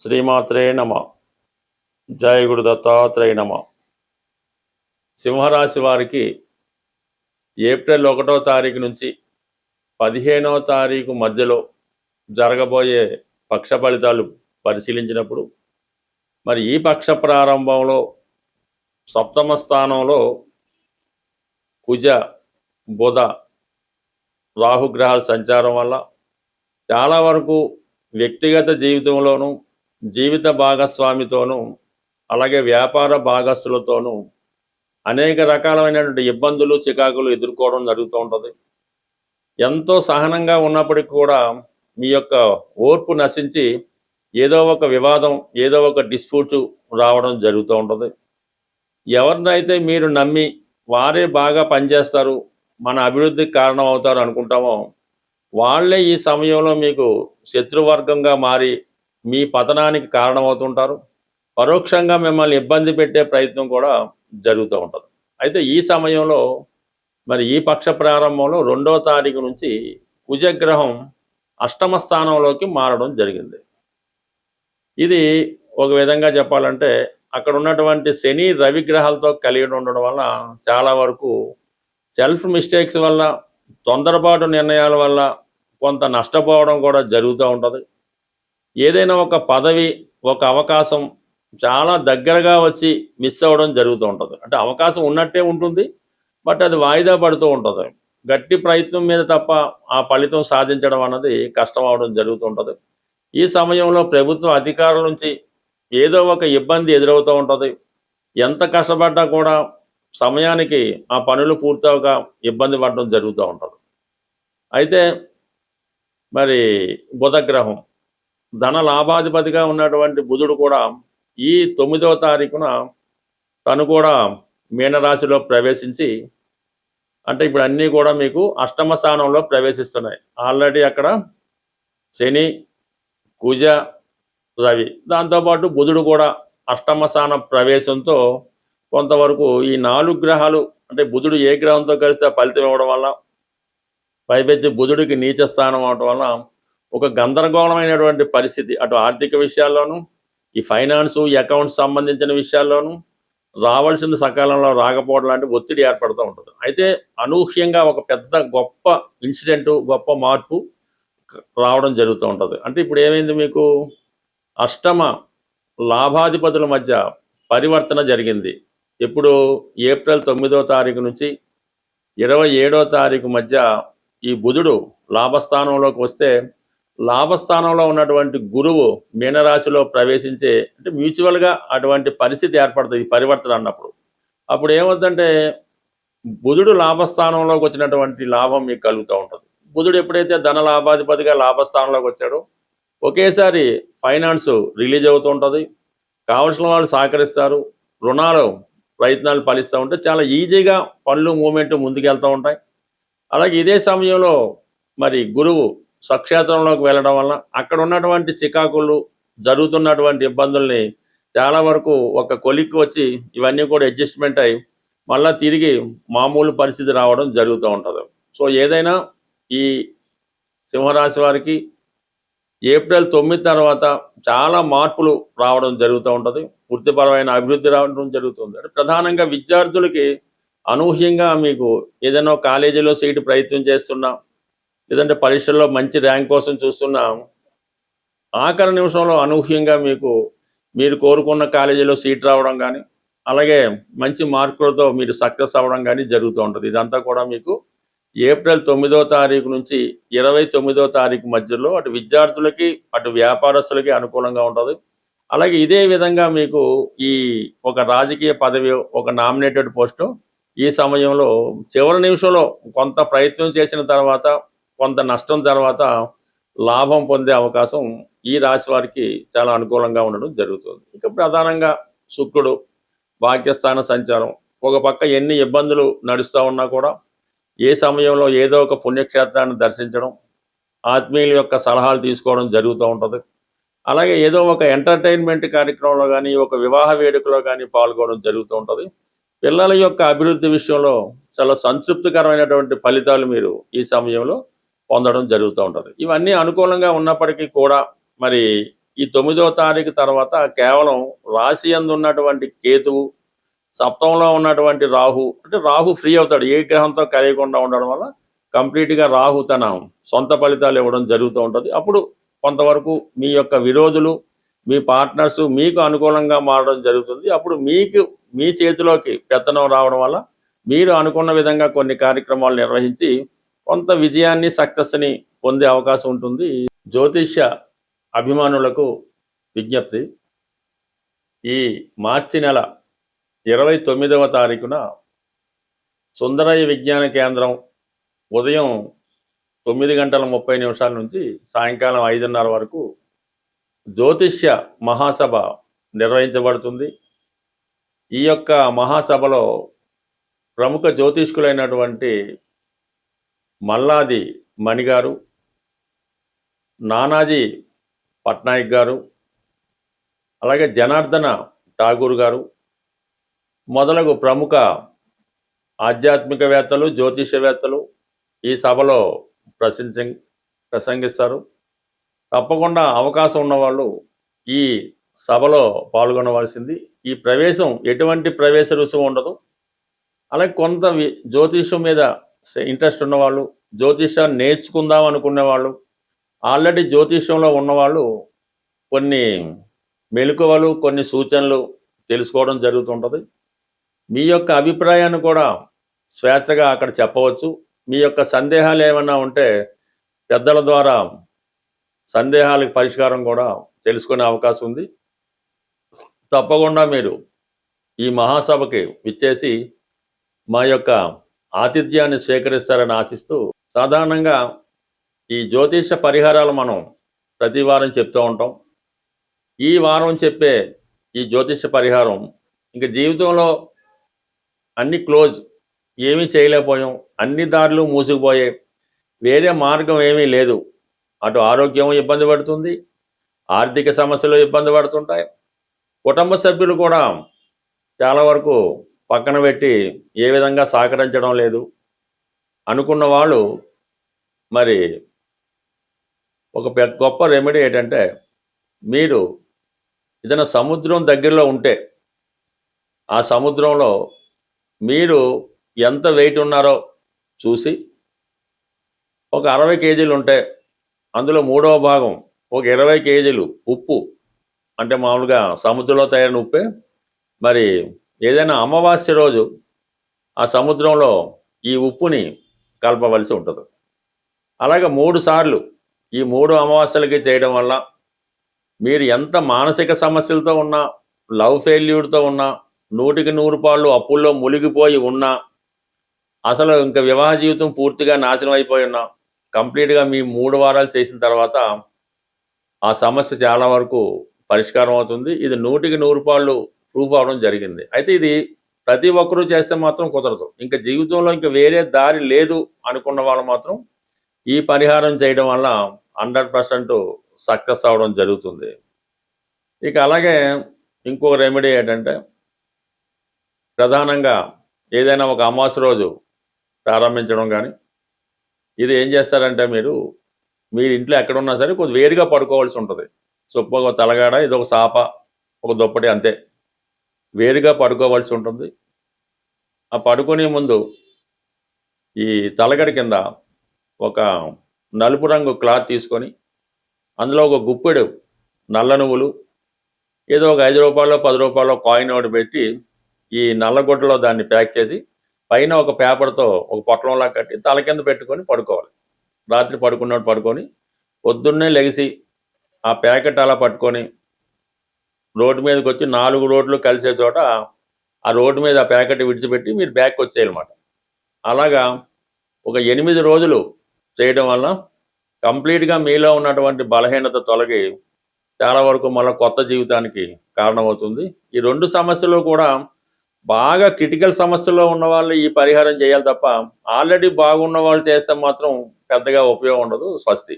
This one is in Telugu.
శ్రీమాత్రే నమ. జయ గురు దత్తాత్రేయ నమ. సింహరాశి వారికి ఏప్రిల్ 1వ తారీఖు నుంచి 15వ తారీఖు మధ్యలో జరగబోయే పక్ష ఫలితాలు పరిశీలించినప్పుడు మరి ఈ పక్ష ప్రారంభంలో సప్తమ స్థానంలో కుజ బుధ రాహుగ్రహాల సంచారం వల్ల చాలా వరకు వ్యక్తిగత జీవితంలోనూ జీవిత భాగస్వామితోనూ అలాగే వ్యాపార భాగస్తులతోనూ అనేక రకాలైనటువంటి ఇబ్బందులు చికాకులు ఎదుర్కోవడం జరుగుతూ ఉంటుంది. ఎంతో సహనంగా ఉన్నప్పటికీ కూడా మీ యొక్క ఓర్పు నశించి ఏదో ఒక వివాదం ఏదో ఒక డిస్ప్యూట్ రావడం జరుగుతూ ఉంటుంది. ఎవరినైతే మీరు నమ్మి వారే బాగా పనిచేస్తారు, మన అభివృద్ధికి కారణం అవుతారు అనుకుంటామో వాళ్ళే ఈ సమయంలో మీకు శత్రువర్గంగా మారి మీ పతనానికి కారణమవుతుంటారు. పరోక్షంగా మిమ్మల్ని ఇబ్బంది పెట్టే ప్రయత్నం కూడా జరుగుతూ ఉంటుంది. అయితే ఈ సమయంలో మరి ఈ పక్ష ప్రారంభంలో 2వ తారీఖు నుంచి కుజగ్రహం అష్టమ స్థానంలోకి మారడం జరిగింది. ఇది ఒక విధంగా చెప్పాలంటే అక్కడ ఉన్నటువంటి శని రవి గ్రహాలతో కలిగి ఉండడం వల్ల చాలా వరకు సెల్ఫ్ మిస్టేక్స్ వల్ల తొందరపాటు నిర్ణయాల వల్ల కొంత నష్టపోవడం కూడా జరుగుతూ ఉంటుంది. ఏదైనా ఒక పదవి ఒక అవకాశం చాలా దగ్గరగా వచ్చి మిస్ అవ్వడం జరుగుతూ ఉంటుంది. అంటే అవకాశం ఉన్నట్టే ఉంటుంది, బట్ అది వాయిదా పడుతూ ఉంటుంది. గట్టి ప్రయత్నం మీద తప్ప ఆ ఫలితం సాధించడం అన్నది కష్టం అవడం జరుగుతూ ఉంటుంది. ఈ సమయంలో ప్రభుత్వ అధికారుల నుంచి ఏదో ఒక ఇబ్బంది ఎదురవుతూ ఉంటుంది. ఎంత కష్టపడ్డా కూడా సమయానికి ఆ పనులు పూర్తవక ఇబ్బంది పడడం జరుగుతూ ఉంటుంది. అయితే మరి బుధగ్రహం ధన లాభాధిపతిగా ఉన్నటువంటి బుధుడు కూడా ఈ 9వ తారీఖున తను కూడా మీనరాశిలో ప్రవేశించి, అంటే ఇప్పుడు అన్నీ కూడా మీకు అష్టమ స్థానంలో ప్రవేశిస్తున్నాయి. ఆల్రెడీ అక్కడ శని కుజ రవి దాంతోపాటు బుధుడు కూడా అష్టమ స్థాన ప్రవేశంతో కొంతవరకు ఈ 4 గ్రహాలు అంటే బుధుడు ఏ గ్రహంతో కలిస్తే ఫలితం ఇవ్వడం వల్ల పైపెచ్చి బుధుడికి నీచ స్థానం అవడం వల్ల ఒక గందరగోళమైనటువంటి పరిస్థితి అటు ఆర్థిక విషయాల్లోనూ ఈ ఫైనాన్సు ఈ అకౌంట్స్ సంబంధించిన విషయాల్లోనూ రావాల్సిన సకాలంలో రాకపోవడం లాంటి ఒత్తిడి ఏర్పడుతూ ఉంటుంది. అయితే అనూహ్యంగా ఒక పెద్ద గొప్ప ఇన్సిడెంటు గొప్ప మార్పు రావడం జరుగుతూ ఉంటుంది. అంటే ఇప్పుడు ఏమైంది, మీకు అష్టమ లాభాధిపతుల మధ్య పరివర్తన జరిగింది. ఇప్పుడు ఏప్రిల్ 9వ తారీఖు నుంచి 27వ తారీఖు మధ్య ఈ బుధుడు లాభస్థానంలోకి వస్తే లాభస్థానంలో ఉన్నటువంటి గురువు మీనరాశిలో ప్రవేశించే అంటే మ్యూచువల్గా అటువంటి పరిస్థితి ఏర్పడుతుంది ఈ పరివర్తన అన్నప్పుడు. అప్పుడు ఏమవుతుందంటే బుధుడు లాభస్థానంలోకి వచ్చినటువంటి లాభం మీకు కలుగుతూ ఉంటుంది. బుధుడు ఎప్పుడైతే ధన లాభాధిపతిగా లాభస్థానంలోకి వచ్చాడో ఒకేసారి ఫైనాన్స్ రిలీజ్ అవుతూ ఉంటుంది. కావలసిన వాళ్ళు సహకరిస్తారు, రుణాలు ప్రయత్నాలు ఫలిస్తూ ఉంటే చాలా ఈజీగా పనులు మూమెంట్ ముందుకెళ్తూ ఉంటాయి. అలాగే ఇదే సమయంలో మరి గురువు స్వక్షేత్రంలోకి వెళ్ళడం వల్ల అక్కడ ఉన్నటువంటి చికాకులు జరుగుతున్నటువంటి ఇబ్బందుల్ని చాలా వరకు ఒక కొలిక్కి వచ్చి ఇవన్నీ కూడా అడ్జస్ట్మెంట్ అయ్యి మళ్ళీ తిరిగి మామూలు పరిస్థితి రావడం జరుగుతూ ఉంటుంది. సో ఏదైనా ఈ సింహరాశి వారికి ఏప్రిల్ 9 తర్వాత చాలా మార్పులు రావడం జరుగుతూ ఉంటుంది. వృత్తిపరమైన అభివృద్ధి రావడం జరుగుతుంది. అంటే ప్రధానంగా విద్యార్థులకి అనూహ్యంగా మీకు ఏదైనా కాలేజీలో సీటు ప్రయత్నం చేస్తున్నా లేదంటే పరీక్షల్లో మంచి ర్యాంక్ కోసం చూస్తున్నా ఆఖరి నిమిషంలో అనూహ్యంగా మీరు కోరుకున్న కాలేజీలో సీట్ రావడం కానీ అలాగే మంచి మార్కులతో మీరు సక్సెస్ అవ్వడం కానీ జరుగుతూ ఉంటుంది. ఇదంతా కూడా మీకు ఏప్రిల్ 9వ తారీఖు నుంచి 29వ తారీఖు మధ్యలో అటు విద్యార్థులకి అటు వ్యాపారస్తులకి అనుకూలంగా ఉంటుంది. అలాగే ఇదే విధంగా మీకు ఈ ఒక రాజకీయ పదవి ఒక నామినేటెడ్ పోస్టు ఈ సమయంలో చివరి నిమిషంలో కొంత ప్రయత్నం చేసిన తర్వాత కొంత నష్టం తర్వాత లాభం పొందే అవకాశం ఈ రాశి వారికి చాలా అనుకూలంగా ఉండడం జరుగుతుంది. ఇక ప్రధానంగా శుక్రుడు భాగ్యస్థాన సంచారం ఒక పక్క ఎన్ని ఇబ్బందులు నడుస్తూ ఉన్నా కూడా ఏ సమయంలో ఏదో ఒక పుణ్యక్షేత్రాన్ని దర్శించడం, ఆత్మీయుల యొక్క సలహాలు తీసుకోవడం జరుగుతూ ఉంటుంది. అలాగే ఏదో ఒక ఎంటర్టైన్మెంట్ కార్యక్రమంలో కానీ ఒక వివాహ వేడుకలో కానీ పాల్గొనడం జరుగుతూ ఉంటుంది. పిల్లల యొక్క అభివృద్ధి విషయంలో చాలా సంతృప్తికరమైనటువంటి ఫలితాలు మీరు ఈ సమయంలో పొందడం జరుగుతూ ఉంటుంది. ఇవన్నీ అనుకూలంగా ఉన్నప్పటికీ కూడా మరి ఈ 9వ తారీఖు తర్వాత కేవలం రాశి యందు ఉన్నటువంటి కేతువు, సప్తమంలో ఉన్నటువంటి రాహు, అంటే రాహు ఫ్రీ అవుతాడు. ఏ గ్రహంతో కలయకుండా ఉండడం వల్ల కంప్లీట్గా రాహు తన సొంత ఫలితాలు ఇవ్వడం జరుగుతూ ఉంటుంది. అప్పుడు కొంతవరకు మీ యొక్క విరోధులు, మీ పార్ట్నర్స్ మీకు అనుకూలంగా మారడం జరుగుతుంది. అప్పుడు మీకు మీ చేతిలోకి పెత్తనం రావడం వల్ల మీరు అనుకున్న విధంగా కొన్ని కార్యక్రమాలు నిర్వహించి కొంత విజయాన్ని, సక్సెస్ని పొందే అవకాశం ఉంటుంది. జ్యోతిష్య అభిమానులకు విజ్ఞప్తి, ఈ మార్చి నెల 29వ తారీఖున సుందరయ్య విజ్ఞాన కేంద్రం ఉదయం 9:30 నుంచి సాయంకాలం 5:30 వరకు జ్యోతిష్య మహాసభ నిర్వహించబడుతుంది. ఈ యొక్క మహాసభలో ప్రముఖ జ్యోతిష్కులైనటువంటి మల్లాది మణిగారు, నానాజీ పట్నాయక్ గారు, అలాగే జనార్దన ఠాగూర్ గారు మొదలగు ప్రముఖ ఆధ్యాత్మికవేత్తలు, జ్యోతిష్యవేత్తలు ఈ సభలో ప్రసంగిస్తారు. తప్పకుండా అవకాశం ఉన్నవాళ్ళు ఈ సభలో పాల్గొనవలసింది. ఈ ప్రవేశం ఎటువంటి ప్రవేశ రుసుము ఉండదు. అలాగే కొంత జ్యోతిష్యం మీద ఇంట్రెస్ట్ ఉన్నవాళ్ళు, జ్యోతిష్యాన్ని నేర్చుకుందాం అనుకునే వాళ్ళు, ఆల్రెడీ జ్యోతిష్యంలో ఉన్నవాళ్ళు కొన్ని మెలకువలు, కొన్ని సూచనలు తెలుసుకోవడం జరుగుతుంటుంది. మీ యొక్క అభిప్రాయాన్ని కూడా స్వేచ్ఛగా అక్కడ చెప్పవచ్చు. మీ యొక్క సందేహాలు ఏమన్నా ఉంటే పెద్దల ద్వారా సందేహాలకు పరిష్కారం కూడా తెలుసుకునే అవకాశం ఉంది. తప్పకుండా మీరు ఈ మహాసభకి విచ్చేసి మా యొక్క ఆతిథ్యాన్ని స్వీకరిస్తారని ఆశిస్తూ, సాధారణంగా ఈ జ్యోతిష పరిహారాలు మనం ప్రతి వారం చెప్తూ ఉంటాం. ఈ వారం చెప్పే ఈ జ్యోతిష పరిహారం ఇంక జీవితంలో అన్ని క్లోజ్, ఏమీ చేయలేకపోయాం, అన్ని దారులు మూసుకుపోయాయి, వేరే మార్గం ఏమీ లేదు. అటు ఆరోగ్యం ఇబ్బంది పడుతుంది, ఆర్థిక సమస్యలు ఇబ్బంది పడుతుంటాయి, కుటుంబ సభ్యులు కూడా చాలా వరకు పక్కన పెట్టి ఏ విధంగా సహకరించడం లేదు అనుకున్న వాళ్ళు, మరి ఒక గొప్ప రెమెడీ ఏంటంటే, మీరు ఏదైనా సముద్రం దగ్గరలో ఉంటే ఆ సముద్రంలో మీరు ఎంత వెయిట్ ఉన్నారో చూసి ఒక 60 కేజీలు ఉంటే అందులో 3వ భాగం ఒక 20 కేజీలు ఉప్పు, అంటే మామూలుగా సముద్రంలో తయారైన ఉప్పే, మరి ఏదైనా అమావాస్య రోజు ఆ సముద్రంలో ఈ ఉప్పుని కలపవలసి ఉంటుంది. అలాగే 3 సార్లు ఈ 3 అమావాస్యలకి చేయడం వల్ల మీరు ఎంత మానసిక సమస్యలతో ఉన్నా, లవ్ ఫెయిల్యూర్తో ఉన్నా, 100కి 100 పాళ్ళు అప్పుల్లో మునిగిపోయి ఉన్నా, అసలు ఇంకా వివాహ జీవితం పూర్తిగా నాశనం అయిపోయి ఉన్నా, కంప్లీట్గా మీ 3 వారాలు చేసిన తర్వాత ఆ సమస్య చాలా వరకు పరిష్కారం అవుతుంది. ఇది 100కి 100 పాళ్ళు ప్రూఫ్ అవడం జరిగింది. అయితే ఇది ప్రతి ఒక్కరూ చేస్తే మాత్రం కుదరదు. ఇంకా జీవితంలో ఇంకా వేరే దారి లేదు అనుకున్న వాళ్ళు మాత్రం ఈ పరిహారం చేయడం వల్ల 100% సక్సెస్ అవడం జరుగుతుంది. ఇక అలాగే ఇంకొక రెమెడీ ఏంటంటే, ప్రధానంగా ఏదైనా ఒక అమావాస్య రోజు ప్రారంభించడం కానీ, ఇది ఏం చేస్తారంటే, మీరు ఇంట్లో ఎక్కడున్నా సరే కొద్దిగా వేరుగా పడుకోవాల్సి ఉంటుంది. ఒక తలగాడ, ఇది ఒక సాప, ఒక దుప్పటి, అంతే వేరుగా పడుకోవాల్సి ఉంటుంది. ఆ పడుకునే ముందు ఈ తలగడి కింద ఒక నలుపు రంగు క్లాత్ తీసుకొని అందులో ఒక గుప్పెడు నల్ల నువ్వులు, ఏదో ఒక 5 రూపాయలు 10 రూపాయలు కాయిన్ ఒకటి పెట్టి ఈ నల్లగొడ్డలో దాన్ని ప్యాక్ చేసి పైన ఒక పేపర్తో ఒక పొట్లంలా కట్టి తల కింద పెట్టుకొని పడుకోవాలి. రాత్రి పడుకున్నట్టు పడుకొని పొద్దున్నే లెగిసి ఆ ప్యాకెట్ అలా పట్టుకొని రోడ్డు మీదకి వచ్చి 4 రోడ్లు కలిసే చోట ఆ రోడ్డు మీద ఆ ప్యాకెట్ విడిచిపెట్టి మీరు బ్యాక్ వచ్చేయాలన్నమాట. అలాగా ఒక 8 రోజులు చేయడం వల్ల కంప్లీట్గా మీలో ఉన్నటువంటి బలహీనత తొలగి చాలా వరకు మళ్ళీ కొత్త జీవితానికి కారణమవుతుంది. ఈ 2 సమస్యలు కూడా బాగా క్రిటికల్ సమస్యల్లో ఉన్న వాళ్ళు ఈ పరిహారం చేయాలి తప్ప ఆల్రెడీ బాగున్న వాళ్ళు చేస్తే మాత్రం పెద్దగా ఉపయోగం ఉండదు. స్వస్తి.